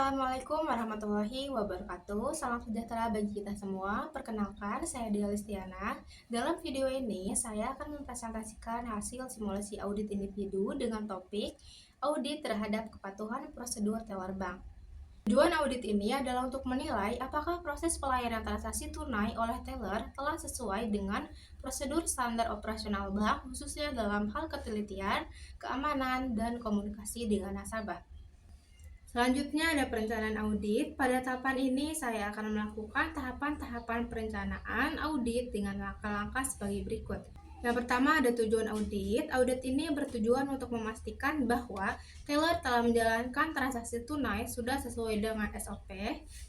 Assalamualaikum warahmatullahi wabarakatuh. Salam sejahtera bagi kita semua. Perkenalkan, saya Dea Listiana. Dalam video ini, saya akan mempresentasikan hasil simulasi audit individu dengan topik audit terhadap kepatuhan prosedur teller bank. Tujuan audit ini adalah untuk menilai apakah proses pelayanan transaksi tunai oleh teller telah sesuai dengan prosedur standar operasional bank, khususnya dalam hal ketelitian, keamanan, dan komunikasi dengan nasabah. Selanjutnya ada perencanaan audit. Pada tahapan ini saya akan melakukan tahapan-tahapan perencanaan audit dengan langkah-langkah sebagai berikut. Yang pertama ada tujuan audit. Audit ini bertujuan untuk memastikan bahwa teller telah menjalankan transaksi tunai sudah sesuai dengan SOP.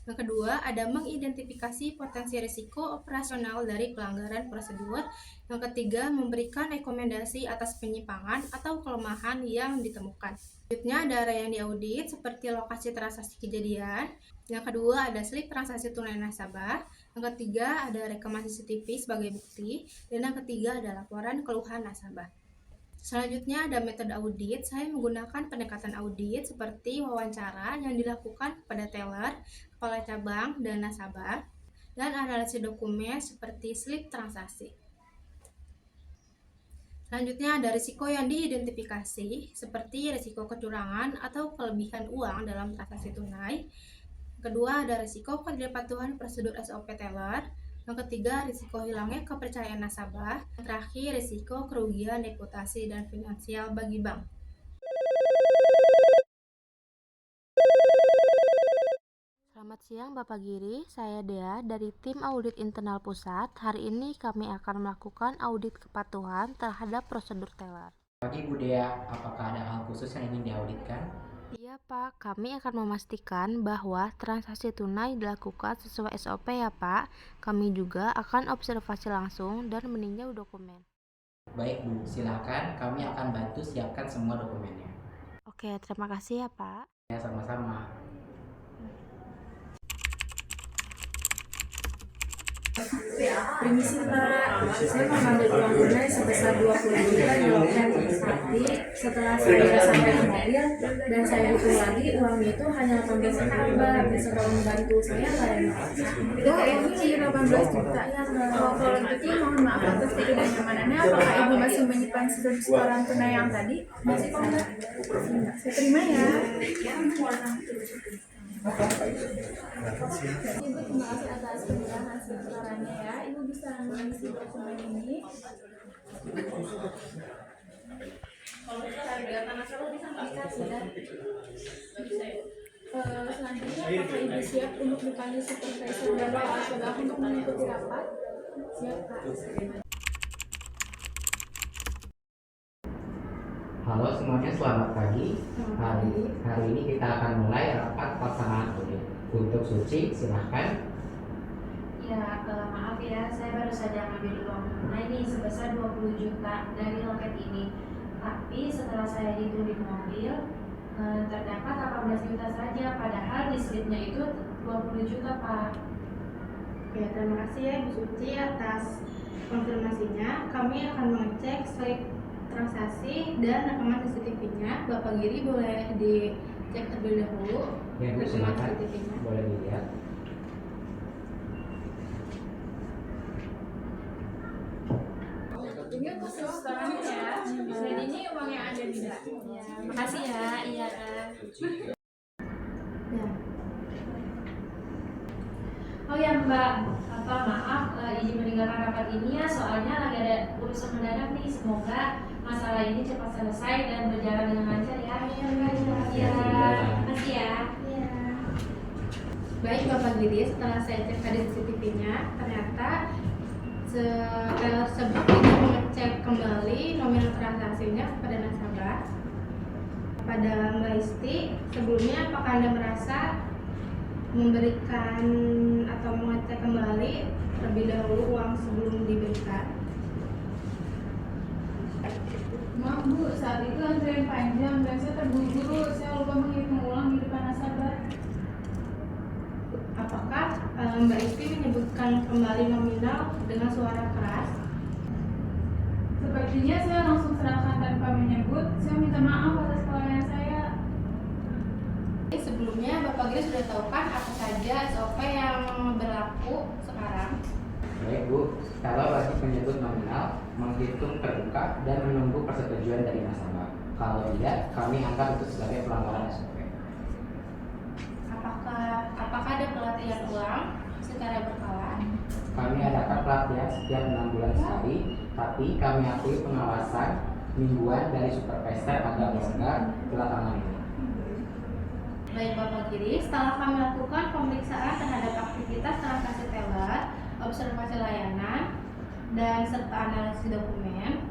Yang kedua ada mengidentifikasi potensi risiko operasional dari pelanggaran prosedur. Yang ketiga memberikan rekomendasi atas penyimpangan atau kelemahan yang ditemukan. Selanjutnya ada area yang diaudit seperti lokasi transaksi kejadian. Yang kedua ada slip transaksi tunai nasabah. Yang ketiga ada rekaman CCTV sebagai bukti. Dan yang ketiga ada laporan keluhan nasabah. Selanjutnya ada metode audit. Saya menggunakan pendekatan audit seperti wawancara yang dilakukan kepada teller, kepala cabang, dan nasabah. Dan analisis dokumen seperti slip transaksi. Selanjutnya ada risiko yang diidentifikasi seperti risiko kecurangan atau kelebihan uang dalam transaksi tunai. Kedua ada risiko ketidakpatuhan prosedur SOP teller. Yang ketiga risiko hilangnya kepercayaan nasabah. Yang terakhir risiko kerugian reputasi dan finansial bagi bank. Selamat siang Bapak Giri, saya Dea dari tim audit internal pusat. Hari ini kami akan melakukan audit kepatuhan terhadap prosedur teller. Pagi Bu Dea, apakah ada hal khusus yang ingin diauditkan? Iya Pak, kami akan memastikan bahwa transaksi tunai dilakukan sesuai SOP ya Pak. Kami juga akan observasi langsung dan meninjau dokumen. Baik Bu, silakan kami akan bantu siapkan semua dokumennya. Oke, terima kasih ya Pak. Ya, sama-sama. Permisi Pak, saya mengambil uang tunai sebesar 20 juta di loket, tapi setelah saya sampai di mobil dan saya hitung lagi uangnya itu hanya 18 juta Mbak. Bisa tolong membantu saya nggak ya Mbak? Oh ini 18 juta ya Mbak. Oh, kalau gitu mohon maaf atas ketidaknyamanannya. Apakah Ibu masih menyimpan setoran tunai yang tadi? Masih kok Mbak? Saya terima ya. Ibu terima kasih atas penjelasan setorannya ya. Ibu bisa mengisi dokumen ini. Kalau cari data nasional bisa nggak sudah? Selanjutnya apakah Ibu siap untuk dipanggil supervisor dan kepala cabang untuk mengikuti rapat? Siap Pak. Halo semuanya, selamat pagi. Hari ini kita akan mulai rapat pelaksanaan audit. Untuk Suci, silahkan. Ya, maaf ya, saya baru saja ngambil uang tunai nih sebesar 20 juta dari loket ini. Tapi setelah saya hitung di mobil, terdapat 18 juta saja, padahal di slipnya itu 20 juta, Pak. Oke, terima kasih ya Ibu Suci atas konfirmasinya. Kami akan mengecek slip transaksi dan rekaman CCTV-nya. Bapak Giri boleh dicek terlebih dahulu. Ya Bu, rekaman silakan. CCTV-nya. Boleh dilihat. Ini untuk setorannya ya. Dan ini uang yang ada di dalam. Ya, makasih ya, iya. Ya. Oh ya Mbak, maaf izin meninggalkan rapat ini ya, soalnya lagi ada urusan mendadak nih. Semoga masalah ini cepat selesai dan berjalan dengan lancar ya. Iya, makasih ya. Iya. Baik Bapak Giri, setelah saya cek tadi CCTV-nya, ternyata teller tersebut tidak mengecek kembali nominal transaksinya kepada nasabah. Pada Mbak Isti, sebelumnya apakah Anda merasa memberikan atau mengecek kembali terlebih dahulu uang sebelum diberikan? Maaf Bu, saat itu antrian panjang dan saya terburu-buru. Saya lupa menghitung ulang di depan nasabah. Apakah Mbak Isti menyebutkan kembali nominal dengan suara keras? Sepertinya saya langsung serahkan tanpa menyebut. Saya minta maaf atas kelalaian saya. Sebelumnya Bapak Giri sudah tahu kan apa saja SOP yang berlaku sekarang? Baik Bu, teller wajib menyebut nominal, menghitung terbuka, dan menunggu persetujuan dari nasabah. Kalau tidak, kami anggap itu sebagai pelanggaran SOP. Apakah ada pelatihan ulang secara berkala? Kami adakan pelatihan setiap 6 bulan sekali, tapi kami akui pengawasan mingguan dari supervisor agak longgar belakangan ini. Baik Bapak Giri, setelah kami lakukan pemeriksaan terhadap aktivitas transaksi teller, observasi layanan, dan serta analisis dokumen,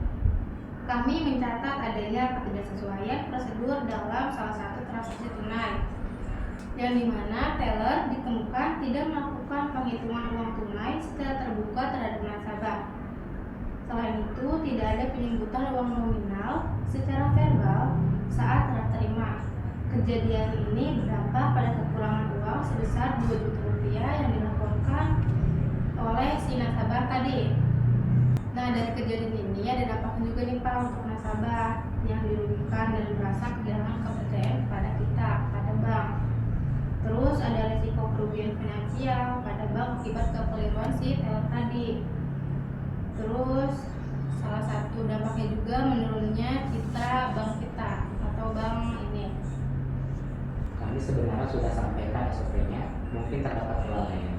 kami mencatat adanya ketidaksesuaian prosedur dalam salah satu transaksi tunai, yang dimana teller ditemukan tidak melakukan penghitungan uang tunai secara terbuka terhadap nasabah. Selain itu, tidak ada penyebutan uang nominal secara verbal saat serah terima. Kejadian ini berdampak pada kekurangan uang sebesar Rp2 juta yang dilaporkan oleh si nasabah tadi. Nah, dari kejadian ini ada dampaknya juga nih Pak untuk nasabah yang dirugikan dan merasa kehilangan kepercayaan kepada kita, kepada bank. Terus ada risiko kerugian finansial pada bank akibat kekeliruan si teller tadi. Terus salah satu dampaknya juga menurunnya citra bank kita atau bank ini. Kami sebenarnya sudah sampaikan SOP-nya, mungkin terdapat kelalaian.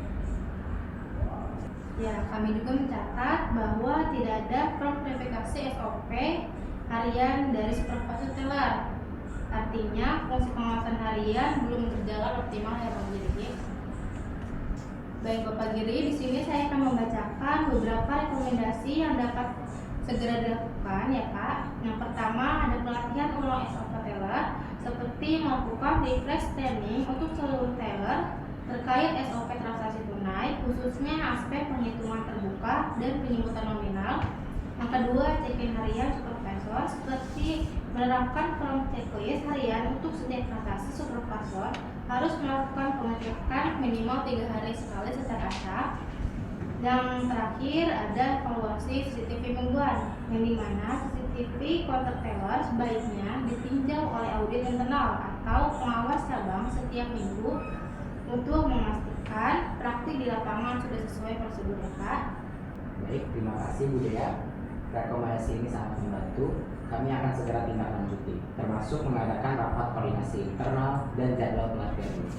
Ya, kami juga mencatat bahwa tidak ada verifikasi SOP harian dari supervisor teller. Artinya, fungsi pengawasan harian belum berjalan optimal ya Pak Giri. Baik Bapak Giri, di sini saya akan membacakan beberapa rekomendasi yang dapat segera dilakukan ya Pak. Yang pertama ada pelatihan ulang SOP teller, seperti melakukan refresh training untuk seluruh teller terkait SOP transaksi tunai, khususnya aspek penghitungan terbuka dan penyebutan nominal. Yang kedua, check-in harian supervisor, seperti menerapkan form checklist harian untuk setiap transaksi. Supervisor harus melakukan pengecekan minimal 3 hari sekali secara acak. Yang terakhir ada evaluasi CCTV mingguan, yang dimana CCTV counter teller sebaiknya ditinjau oleh audit internal atau pengawas cabang setiap minggu untuk memastikan praktik di lapangan sudah sesuai prosedur ya Pak. Baik, terima kasih Bu Dea. Rekomendasi ini sangat membantu. Kami akan segera tindak lanjuti, termasuk mengadakan rapat koordinasi internal dan jadwal pelatihan ini.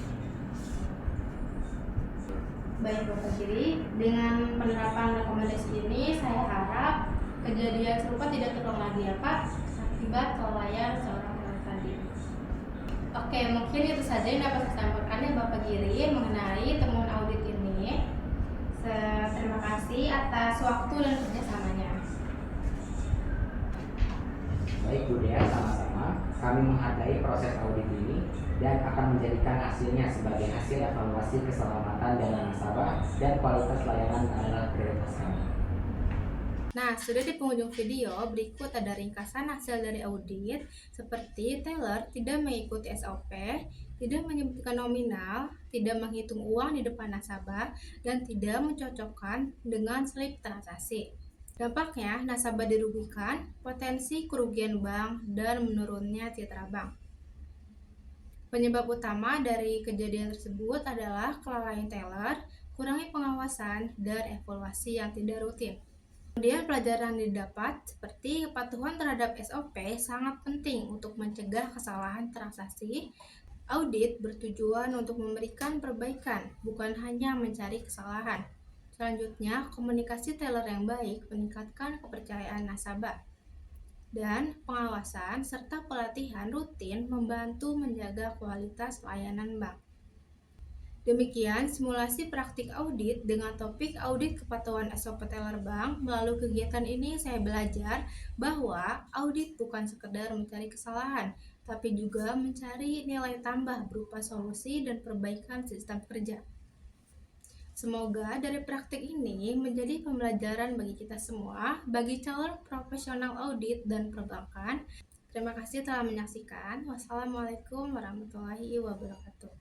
Baik Bapak Giri, dengan penerapan rekomendasi ini saya harap kejadian serupa tidak terulang lagi ya Pak akibat kelalaian seorang teller tadi. Oke, mungkin itu saja yang dapat saya sampaikan ya Bapak Giri mengenai temuan audit ini. Terima kasih atas waktu dan kerjasamanya. Baik Bu Dea, sama-sama. Kami menghargai proses audit ini dan akan menjadikan hasilnya sebagai hasil evaluasi keselamatan dana nasabah dan kualitas layanan adalah prioritas kami. Nah, sudah di penghujung video, berikut ada ringkasan hasil dari audit seperti teller tidak mengikuti SOP, tidak menyebutkan nominal, tidak menghitung uang di depan nasabah, dan tidak mencocokkan dengan slip transaksi. Dampaknya, nasabah dirugikan, potensi kerugian bank, dan menurunnya citra bank. Penyebab utama dari kejadian tersebut adalah kelalaian teller, kurangnya pengawasan, dan evaluasi yang tidak rutin. Kemudian pelajaran yang didapat seperti kepatuhan terhadap SOP sangat penting untuk mencegah kesalahan transaksi. Audit bertujuan untuk memberikan perbaikan, bukan hanya mencari kesalahan. Selanjutnya, komunikasi teller yang baik meningkatkan kepercayaan nasabah. Dan pengawasan serta pelatihan rutin membantu menjaga kualitas layanan bank. Demikian simulasi praktik audit dengan topik audit kepatuhan SOP teller bank. Melalui kegiatan ini saya belajar bahwa audit bukan sekedar mencari kesalahan, tapi juga mencari nilai tambah berupa solusi dan perbaikan sistem kerja. Semoga dari praktik ini menjadi pembelajaran bagi kita semua, bagi calon profesional audit dan perbankan. Terima kasih telah menyaksikan. Wassalamualaikum warahmatullahi wabarakatuh.